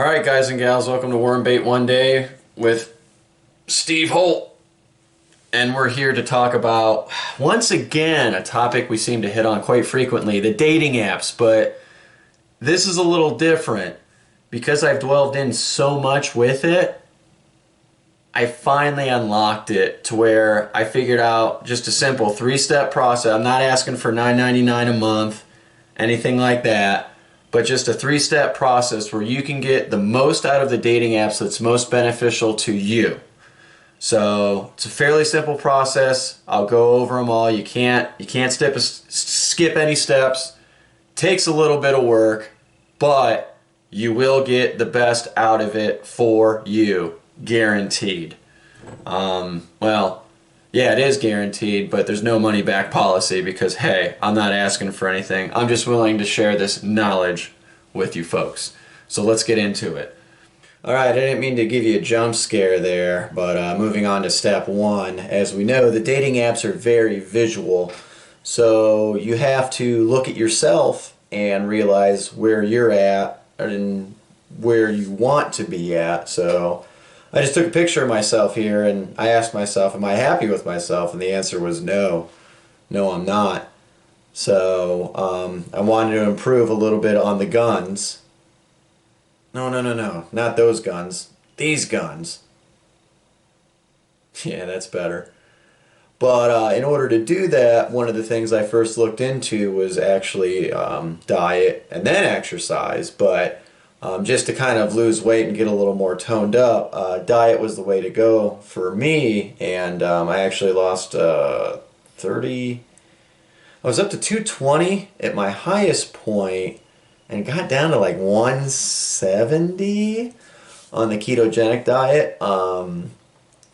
Alright guys and gals, welcome to Worm Bait One Day with Steve Holt. And we're here to talk about, once again, a topic we seem to hit on quite frequently, the dating apps. But this is a little different. Because I've delved in so much with it, I finally unlocked it to where I figured out just a simple three-step process. I'm not asking for $9.99 a month, anything like that. But just a three-step process where you can get the most out of the dating apps that's most beneficial to you. So it's a fairly simple process. I'll go over them all. You can't skip any steps. Takes a little bit of work, but you will get the best out of it for you, guaranteed. Yeah, it is guaranteed, but there's no money back policy because, hey, I'm not asking for anything. I'm just willing to share this knowledge with you folks. So let's get into it. Alright, I didn't mean to give you a jump scare there, but moving on to step one. As we know, the dating apps are very visual. So you have to look at yourself and realize where you're at and where you want to be at. So I just took a picture of myself here and I asked myself, am I happy with myself? And the answer was no. No, I'm not. So I wanted to improve a little bit on the guns. No, not those guns. These guns. Yeah, that's better. But in order to do that, one of the things I first looked into was actually diet and then exercise. But just to kind of lose weight and get a little more toned up, diet was the way to go for me, and I actually lost 30. I was up to 220 at my highest point and got down to like 170 on the ketogenic diet. Now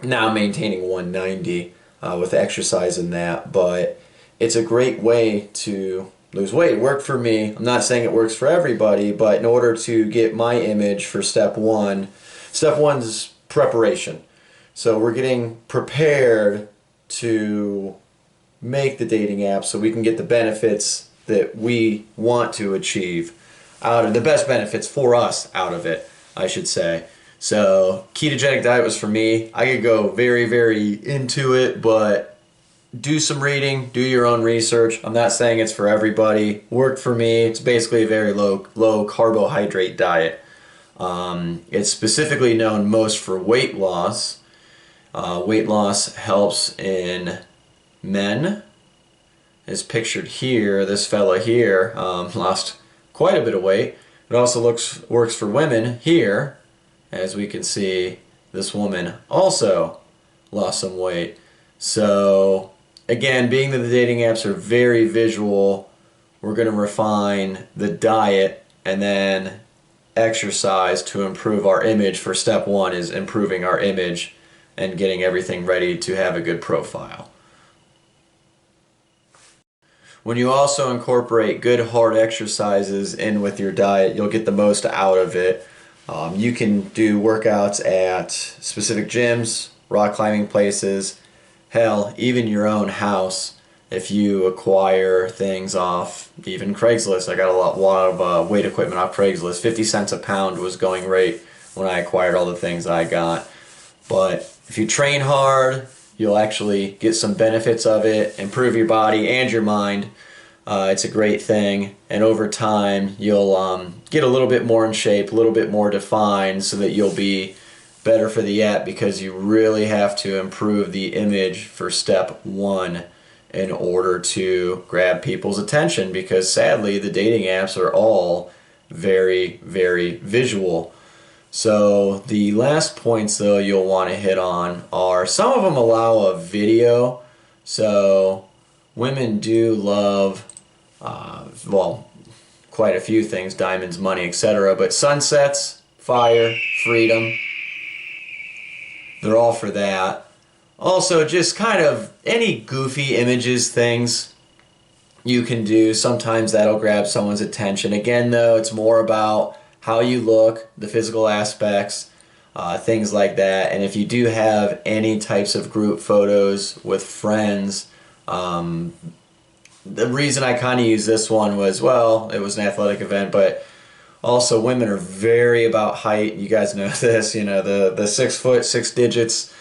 I'm maintaining 190 with exercise and that, but it's a great way to lose weight. It worked for me. I'm not saying it works for everybody, but in order to get my image for step one's preparation. So we're getting prepared to make the dating app so we can get the benefits that we want to achieve out of the best benefits for us out of it, I should say. So ketogenic diet was for me. I could go very, very into it, but do some reading, do your own research. I'm not saying it's for everybody. Worked for me. It's basically a very low carbohydrate diet. It's specifically known most for weight loss. Weight loss helps in men, as pictured here. This fella here lost quite a bit of weight. It also works for women here. As we can see, this woman also lost some weight. So again, being that the dating apps are very visual, we're going to refine the diet and then exercise to improve our image. For step one is improving our image and getting everything ready to have a good profile. When you also incorporate good hard exercises in with your diet, you'll get the most out of it. You can do workouts at specific gyms, rock climbing places, hell, even your own house if you acquire things off even Craigslist. I got a lot of weight equipment off Craigslist. 50 cents a pound was going rate when I acquired all the things I got. But if you train hard, you'll actually get some benefits of it, improve your body and your mind. It's a great thing, and over time you'll get a little bit more in shape, a little bit more defined, so that you'll be better for the app, because you really have to improve the image for step one in order to grab people's attention, because sadly the dating apps are all very, very visual. So the last points though you'll want to hit on are, some of them allow a video. So women do love quite a few things, diamonds, money, etc. But sunsets, fire, freedom, they're all for that. Also, just kind of any goofy images, things you can do. Sometimes that'll grab someone's attention. Again though, it's more about how you look, the physical aspects, things like that. And if you do have any types of group photos with friends, the reason I kind of used this one was, well, it was an athletic event, but Also, women are very about height. You guys know this, you know, the 6 foot, 6 digits,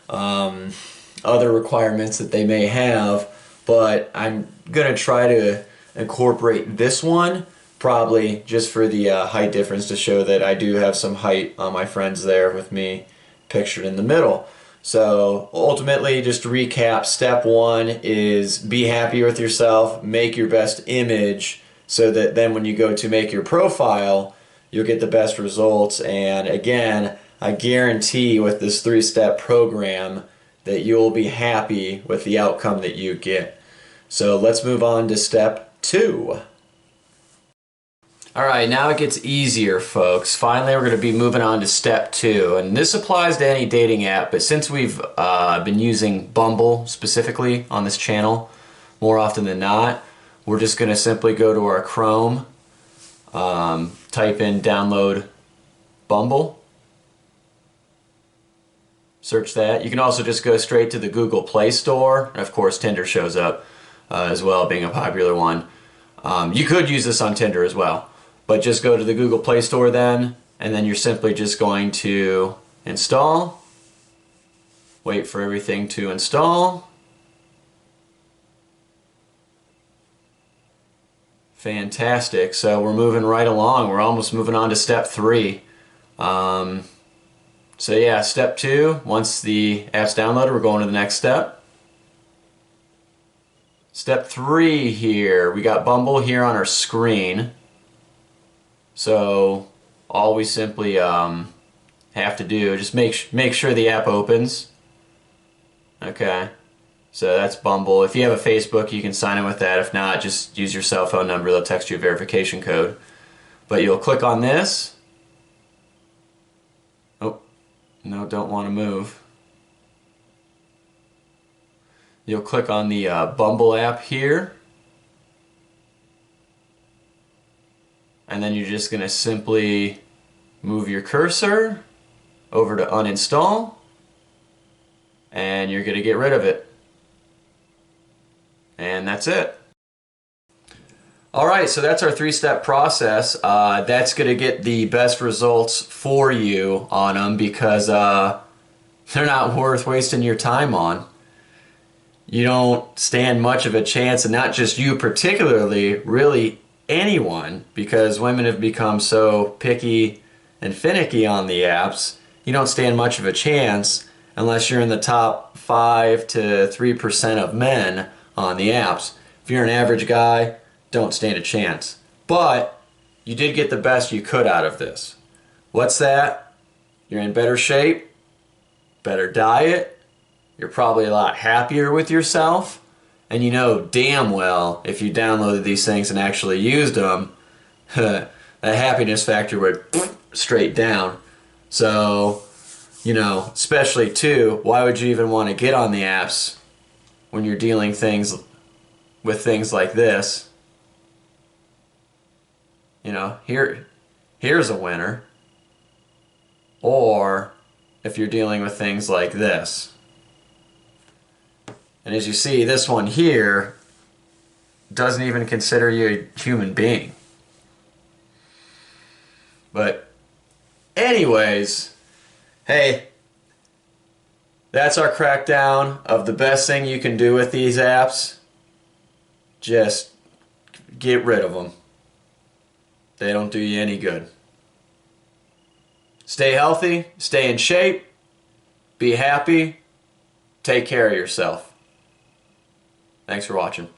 other requirements that they may have. But I'm going to try to incorporate this one, probably just for the height difference, to show that I do have some height on my friends there with me pictured in the middle. So ultimately, just to recap, step one is be happy with yourself, make your best image, so that then when you go to make your profile, you'll get the best results. And again, I guarantee with this 3-step program that you'll be happy with the outcome that you get. So let's move on to step 2. Alright, now it gets easier, folks. Finally, we're going to be moving on to step 2. And this applies to any dating app, but since we've been using Bumble specifically on this channel more often than not, we're just going to simply go to our Chrome, type in download Bumble, search that. You can also just go straight to the Google Play Store, and of course Tinder shows up as well, being a popular one. You could use this on Tinder as well, but just go to the Google Play Store then, and then you're simply just going to install, wait for everything to install. Fantastic. So we're moving right along. We're almost moving on to step 3. So yeah, step 2, once the app's downloaded, we're going to the next step. Step 3 here, we got Bumble here on our screen. So all we simply have to do is just make sure the app opens. Okay. So that's Bumble. If you have a Facebook, you can sign in with that. If not, just use your cell phone number. They'll text you a verification code. But you'll click on this. Oh, no, don't want to move. You'll click on the Bumble app here. And then you're just going to simply move your cursor over to uninstall. And you're going to get rid of it. And that's it. Alright, so that's our 3-step process. That's going to get the best results for you on them because they're not worth wasting your time on. You don't stand much of a chance, and not just you particularly, really anyone, because women have become so picky and finicky on the apps. You don't stand much of a chance unless you're in the top 5 to 3% of men on the apps. If you're an average guy, don't stand a chance. But you did get the best you could out of this. What's that? You're in better shape, better diet, you're probably a lot happier with yourself, and you know damn well if you downloaded these things and actually used them, that happiness factor would straight down. So, you know, especially too, why would you even want to get on the apps when you're dealing with things like this? You know, here's a winner. Or if you're dealing with things like this. And as you see, this one here doesn't even consider you a human being. But anyways, hey, that's our crackdown of the best thing you can do with these apps. Just get rid of them. They don't do you any good. Stay healthy, stay in shape, be happy, take care of yourself. Thanks for watching.